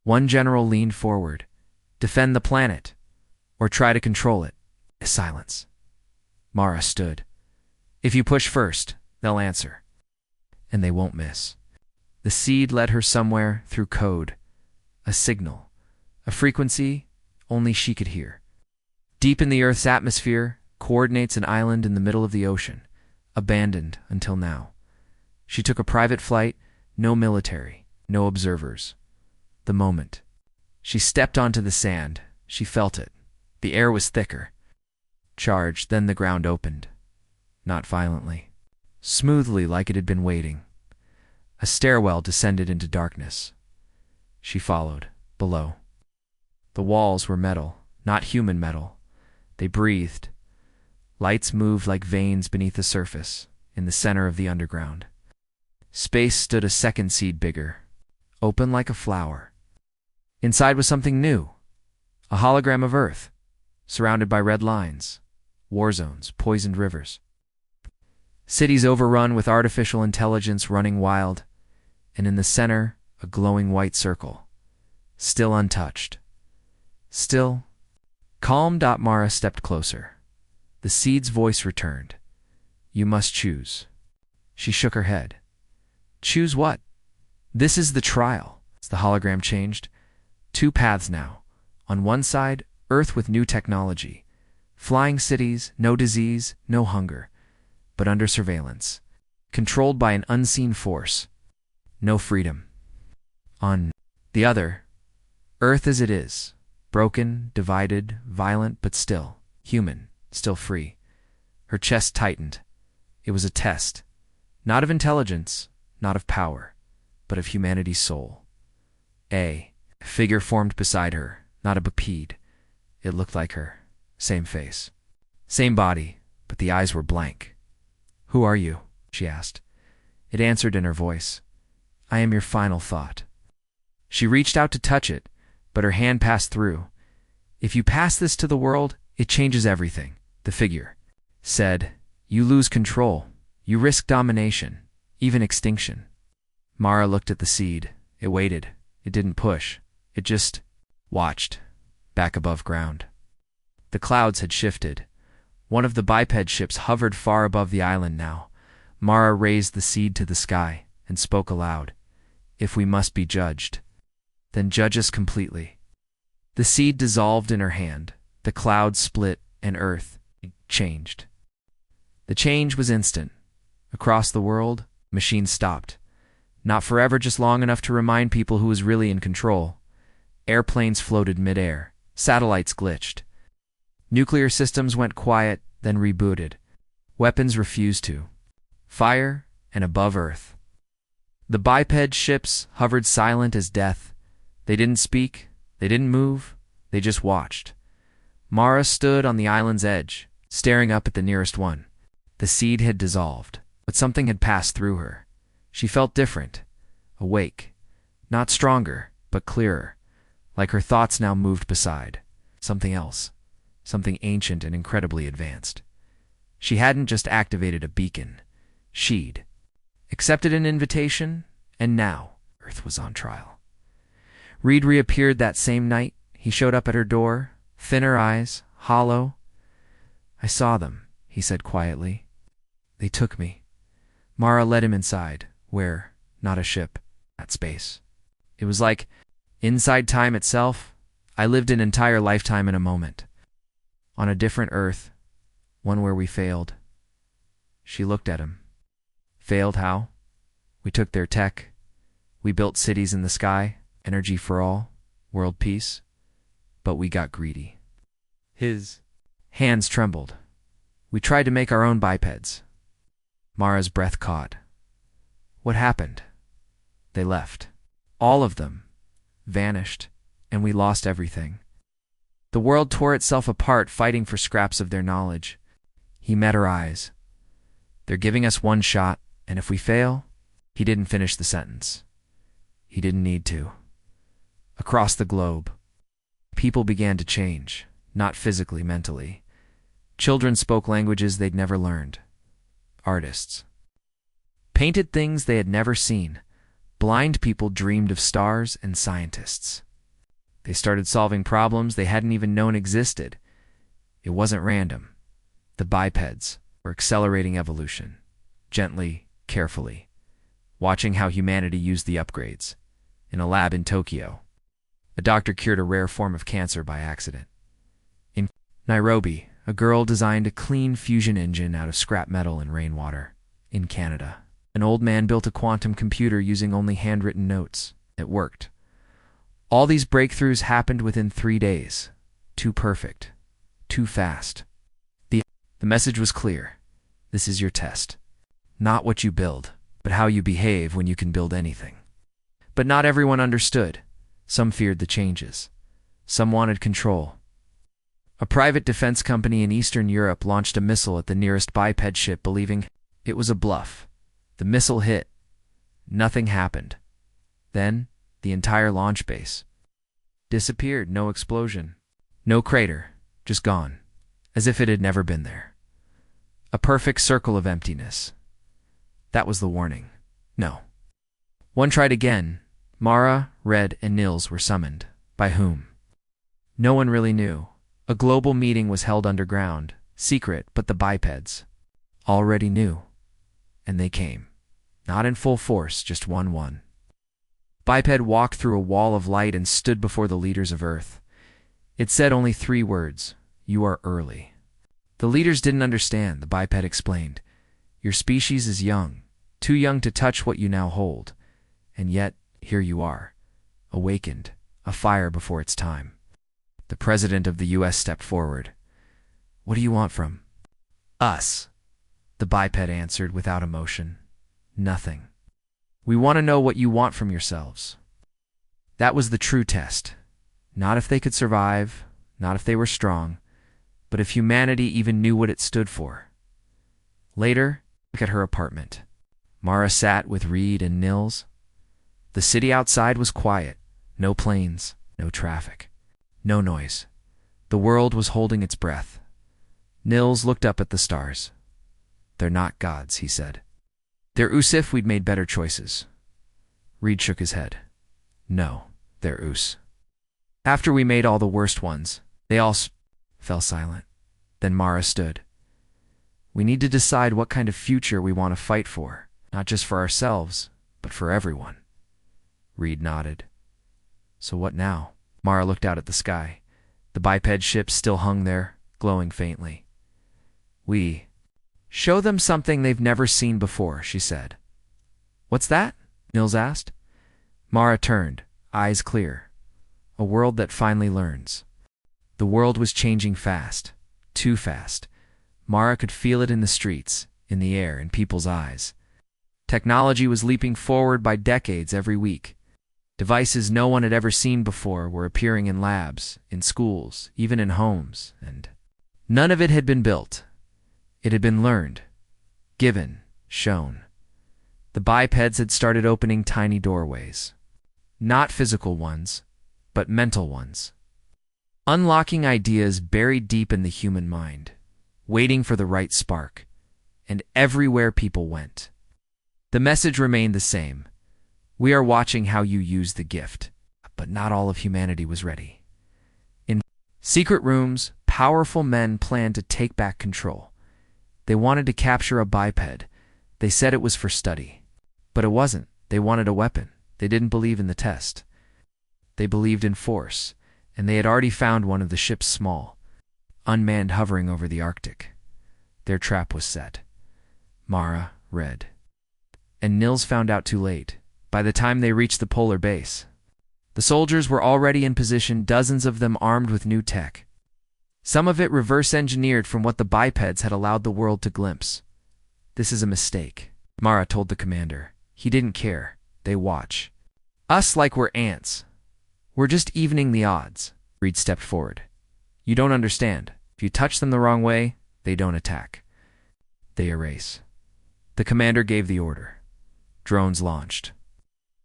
One general leaned forward. Defend the planet, or try to control it. Silence. Mara stood. If you push first, they'll answer. And they won't miss. The seed led her somewhere through code. A signal. A frequency only she could hear. Deep in the Earth's atmosphere, coordinates an island in the middle of the ocean, abandoned until now. She took a private flight, no military, no observers. The moment. She stepped onto the sand. She felt it. The air was thicker. Charged, then the ground opened. Not violently. Smoothly, like it had been waiting. A stairwell descended into darkness. She followed, below. The walls were metal, not human metal. They breathed. Lights moved like veins beneath the surface, in the center of the underground. Space stood a second seed bigger, open like a flower. Inside was something new, a hologram of Earth, surrounded by red lines, war zones, poisoned rivers. Cities overrun with artificial intelligence running wild, and in the center, a glowing white circle, still untouched. Still, calm. Mara stepped closer. The seed's voice returned. You must choose. She shook her head. Choose what? This is the trial. The hologram changed. 2 paths now. On one side, Earth with new technology. Flying cities, no disease, no hunger, but under surveillance. Controlled by an unseen force. No freedom. On the other, Earth as it is. Broken, divided, violent, but still human, still free. Her chest tightened. It was a test. Not of intelligence, not of power, but of humanity's soul. A figure formed beside her, not a biped. It looked like her. Same face. Same body, but the eyes were blank. Who are you? She asked. It answered in her voice. I am your final thought. She reached out to touch it, but her hand passed through. If you pass this to the world, it changes everything, the figure said. You lose control. You risk domination, even extinction. Mara looked at the seed. It waited. It didn't push. It just watched, back above ground. The clouds had shifted. One of the biped ships hovered far above the island now. Mara raised the seed to the sky and spoke aloud. If we must be judged, then judge us completely. The seed dissolved in her hand. The clouds split and Earth changed. The change was instant. Across the world, machines stopped. Not forever, just long enough to remind people who was really in control. Airplanes floated mid-air. Satellites glitched. Nuclear systems went quiet, then rebooted. Weapons refused to fire, and above Earth. The biped ships hovered silent as death. They didn't speak. They didn't move. They just watched. Mara stood on the island's edge, staring up at the nearest one. The seed had dissolved, but something had passed through her. She felt different, awake, not stronger, but clearer, like her thoughts now moved beside something else, something ancient and incredibly advanced. She hadn't just activated a beacon. She'd accepted an invitation, and now Earth was on trial. Reed reappeared that same night. He showed up at her door, thinner eyes, hollow. I saw them, he said quietly. They took me. Mara led him inside, where, not a ship, that space. It was like, inside time itself, I lived an entire lifetime in a moment. On a different Earth, one where we failed. She looked at him. Failed how? We took their tech. We built cities in the sky, energy for all, world peace. But we got greedy. His hands trembled. We tried to make our own bipeds. Mara's breath caught. What happened? They left. All of them. Vanished. And we lost everything. The world tore itself apart fighting for scraps of their knowledge. He met her eyes. They're giving us one shot, and if we fail... He didn't finish the sentence. He didn't need to. Across the globe, people began to change, not physically, mentally. Children spoke languages they'd never learned. Artists painted things they had never seen. Blind people dreamed of stars and scientists. They started solving problems they hadn't even known existed. It wasn't random. The bipeds were accelerating evolution, gently, carefully, watching how humanity used the upgrades. In a lab in Tokyo, a doctor cured a rare form of cancer by accident. In Nairobi, A girl designed a clean fusion engine out of scrap metal and rainwater. In Canada, an old man built a quantum computer using only handwritten notes. It worked. All these breakthroughs happened within 3 days. Too perfect. Too fast. The message was clear. This is your test. Not what you build, but how you behave when you can build anything. But not everyone understood. Some feared the changes. Some wanted control. A private defense company in Eastern Europe launched a missile at the nearest biped ship, believing it was a bluff. The missile hit. Nothing happened. Then, the entire launch base disappeared. No explosion. No crater. Just gone. As if it had never been there. A perfect circle of emptiness. That was the warning. No. One tried again. Mara, Red, and Nils were summoned. By whom? No one really knew. A global meeting was held underground, secret, but the bipeds already knew. And they came. Not in full force, just one. Biped walked through a wall of light and stood before the leaders of Earth. It said only 3 words, "You are early." The leaders didn't understand, the biped explained. Your species is young, too young to touch what you now hold. And yet, here you are, awakened, a fire before its time. The president of the U.S. stepped forward. What do you want from us? The biped answered without emotion. Nothing. We want to know what you want from yourselves. That was the true test. Not if they could survive, not if they were strong, but if humanity even knew what it stood for. Later, look at her apartment. Mara sat with Reed and Nils. The city outside was quiet. No planes, no traffic. No noise. The world was holding its breath. Nils looked up at the stars. They're not gods, he said. They're us if we'd made better choices. Reed shook his head. No, they're us. After we made all the worst ones, they all fell silent. Then Mara stood. We need to decide what kind of future we want to fight for, not just for ourselves, but for everyone. Reed nodded. So what now? Mara looked out at the sky. The biped ship still hung there, glowing faintly. We show them something they've never seen before, she said. What's that? Nils asked. Mara turned, eyes clear. A world that finally learns. The world was changing fast, too fast. Mara could feel it in the streets, in the air, in people's eyes. Technology was leaping forward by decades every week. Devices no one had ever seen before were appearing in labs, in schools, even in homes, and none of it had been built. It had been learned, given, shown. The bipeds had started opening tiny doorways. Not physical ones, but mental ones. Unlocking ideas buried deep in the human mind, waiting for the right spark, and everywhere people went. The message remained the same. We are watching how you use the gift, but not all of humanity was ready. In secret rooms, powerful men planned to take back control. They wanted to capture a biped. They said it was for study. But it wasn't. They wanted a weapon. They didn't believe in the test. They believed in force, and they had already found one of the ships small, unmanned, hovering over the Arctic. Their trap was set. Mara, Red, and Nils found out too late. By the time they reached the polar base, the soldiers were already in position, dozens of them armed with new tech. Some of it reverse-engineered from what the bipeds had allowed the world to glimpse. This is a mistake, Mara told the commander. He didn't care. They watch us like we're ants. We're just evening the odds. Reed stepped forward. You don't understand. If you touch them the wrong way, they don't attack. They erase. The commander gave the order. Drones launched.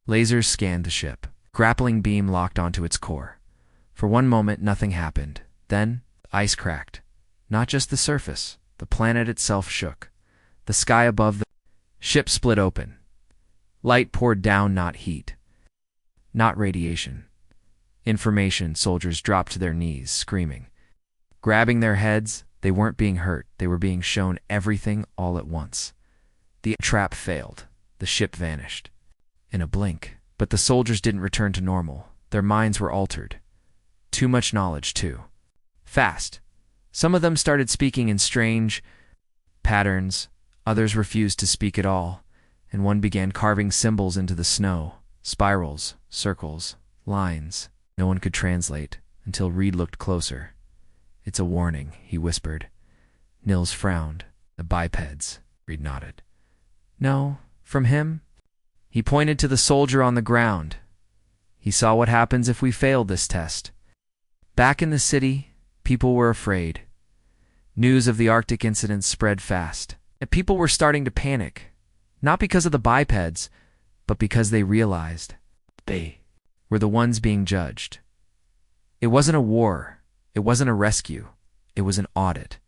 Lasers scanned the ship. Grappling beam locked onto its core. For one moment, nothing happened. Then, the ice cracked. Not just the surface. The planet itself shook. The sky above the ship split open. Light poured down, not heat. Not radiation. Information. Soldiers dropped to their knees, screaming. Grabbing their heads, they weren't being hurt. They were being shown everything all at once. The trap failed. The ship vanished. In a blink. But the soldiers didn't return to normal. Their minds were altered. Too much knowledge, too. Fast. Some of them started speaking in strange patterns, others refused to speak at all, and one began carving symbols into the snow, spirals, circles, lines. No one could translate, until Reed looked closer. "It's a warning," he whispered. Nils frowned. "The bipeds," Reed nodded. "No, from him?" He pointed to the soldier on the ground. He saw what happens if we failed this test. Back in the city, people were afraid. News of the Arctic incidents spread fast, and people were starting to panic, not because of the bipeds, but because they realized they were the ones being judged. It wasn't a war. It wasn't a rescue. It was an audit.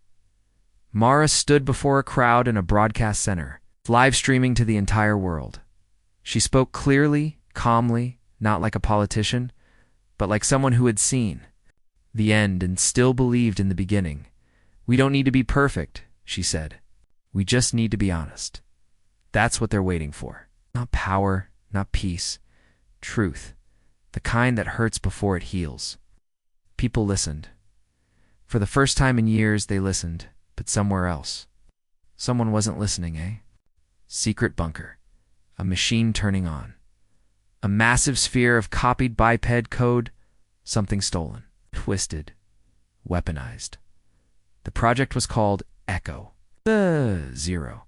Mara stood before a crowd in a broadcast center, live streaming to the entire world. She spoke clearly, calmly, not like a politician, but like someone who had seen the end and still believed in the beginning. "We don't need to be perfect," she said. "We just need to be honest." That's what they're waiting for. Not power, not peace. Truth. The kind that hurts before it heals. People listened. For the first time in years, they listened, but somewhere else. Someone wasn't listening, eh? Secret bunker. A machine turning on. A massive sphere of copied biped code. Something stolen. Twisted. Weaponized. The project was called Echo. The Zero.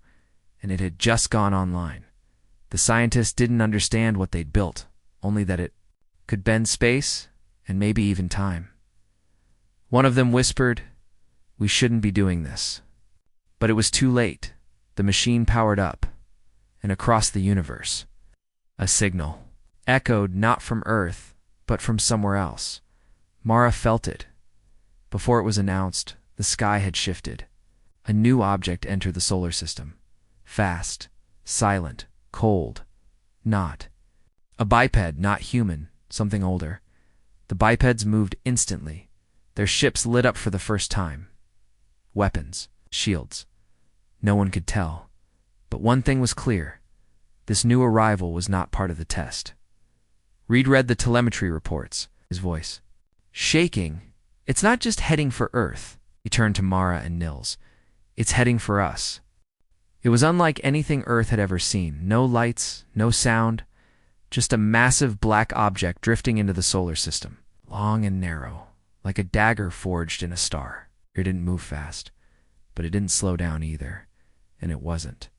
And it had just gone online. The scientists didn't understand what they'd built, only that it could bend space and maybe even time. One of them whispered, "We shouldn't be doing this." But it was too late. The machine powered up, and across the universe, a signal echoed not from Earth, but from somewhere else. Mara felt it. Before it was announced, the sky had shifted. A new object entered the solar system. Fast, silent, cold. Not a biped, not human, something older. The bipeds moved instantly. Their ships lit up for the first time. Weapons, shields. No one could tell. But one thing was clear. This new arrival was not part of the test. Reed read the telemetry reports, his voice shaking. "It's not just heading for Earth." He turned to Mara and Nils. "It's heading for us." It was unlike anything Earth had ever seen. No lights, no sound, just a massive black object drifting into the solar system. Long and narrow, like a dagger forged in a star. It didn't move fast, but it didn't slow down either, and it wasn't.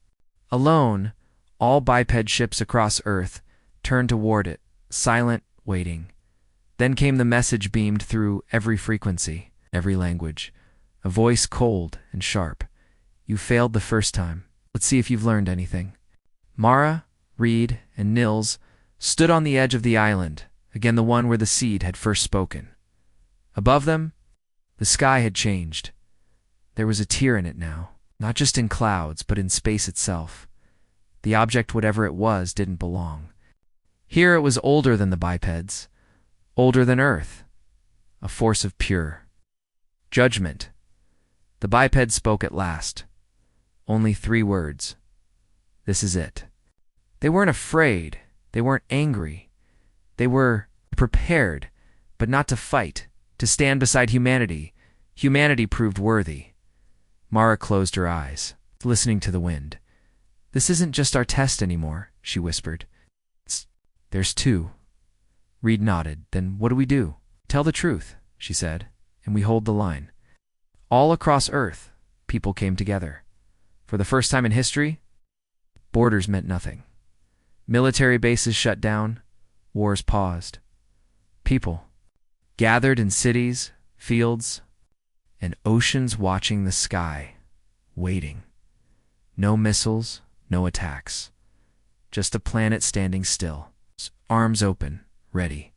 Alone, all biped ships across Earth turned toward it, silent, waiting. Then came the message beamed through every frequency, every language. A voice cold and sharp. "You failed the first time. Let's see if you've learned anything." Mara, Reed, and Nils stood on the edge of the island, again the one where the seed had first spoken. Above them, the sky had changed. There was a tear in it now, not just in clouds, but in space itself. The object, whatever it was, didn't belong. Here it was older than the bipeds, older than Earth, a force of pure judgment. The biped spoke at last. Only 3 words. "This is it." They weren't afraid. They weren't angry. They were prepared, but not to fight, to stand beside humanity. Humanity proved worthy. Mara closed her eyes, listening to the wind. "This isn't just our test anymore," she whispered. "There's 2. Reed nodded. "Then what do we do?" "Tell the truth," she said, "and we hold the line." All across Earth, people came together. For the first time in history, borders meant nothing. Military bases shut down, wars paused. People gathered in cities, fields, and oceans watching the sky, waiting. No missiles, no attacks. Just a planet standing still, arms open, ready.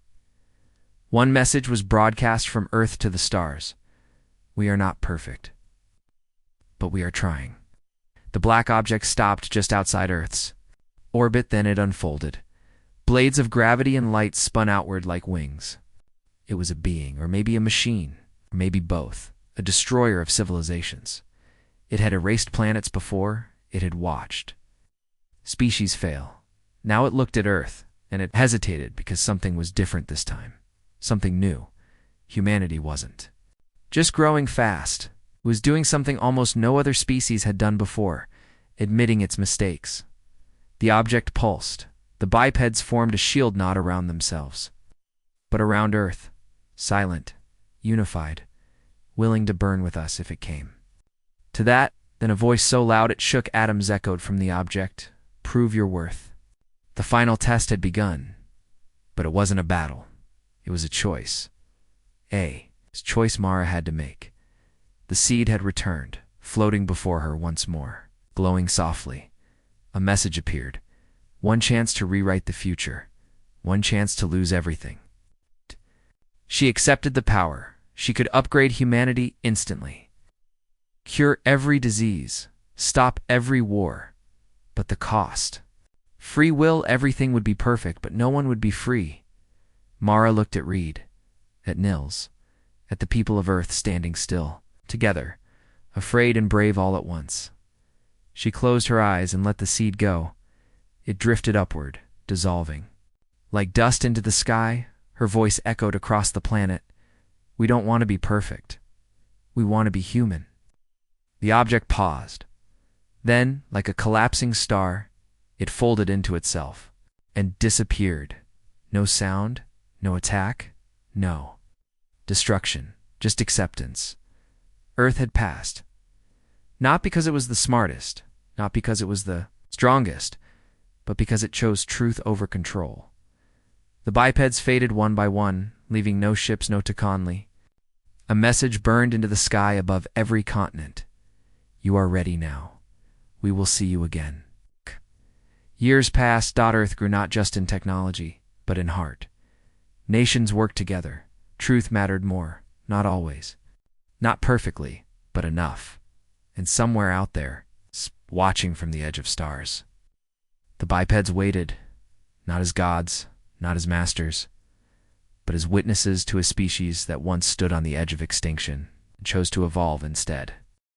One message was broadcast from Earth to the stars. We are not perfect, but we are trying. The black object stopped just outside Earth's orbit, then it unfolded. Blades of gravity and light spun outward like wings. It was a being, or maybe a machine, or maybe both, a destroyer of civilizations. It had erased planets before, it had watched species fail. Now it looked at Earth, and it hesitated because something was different this time. Something new. Humanity wasn't. just growing fast. It was doing something almost no other species had done before, admitting its mistakes. The object pulsed. The bipeds formed a shield knot around themselves. But around Earth, silent, unified, willing to burn with us if it came. To that, then a voice so loud it shook atoms echoed from the object. Prove your worth. The final test had begun. But it wasn't a battle. It was a choice. A choice Mara had to make. The seed had returned, floating before her once more, glowing softly. A message appeared. One chance to rewrite the future. One chance to lose everything. She accepted the power. She could upgrade humanity instantly. Cure every disease. Stop every war. But the cost. Free will, everything would be perfect, but no one would be free. Mara looked at Reed, at Nils, at the people of Earth standing still, together, afraid and brave all at once. She closed her eyes and let the seed go. It drifted upward, dissolving. Like dust into the sky, her voice echoed across the planet. We don't want to be perfect. We want to be human. The object paused. Then, like a collapsing star, it folded into itself and disappeared. No sound, no attack, no destruction, just acceptance. Earth had passed. Not because it was the smartest, not because it was the strongest, but because it chose truth over control. The bipeds faded one by one, leaving no ships, no Takanli. A message burned into the sky above every continent. You are ready now. We will see you again. Years passed. Earth grew not just in technology, but in heart. Nations worked together. Truth mattered more, not always. Not perfectly, but enough. And somewhere out there, watching from the edge of stars. The bipeds waited, not as gods, not as masters, but as witnesses to a species that once stood on the edge of extinction and chose to evolve instead.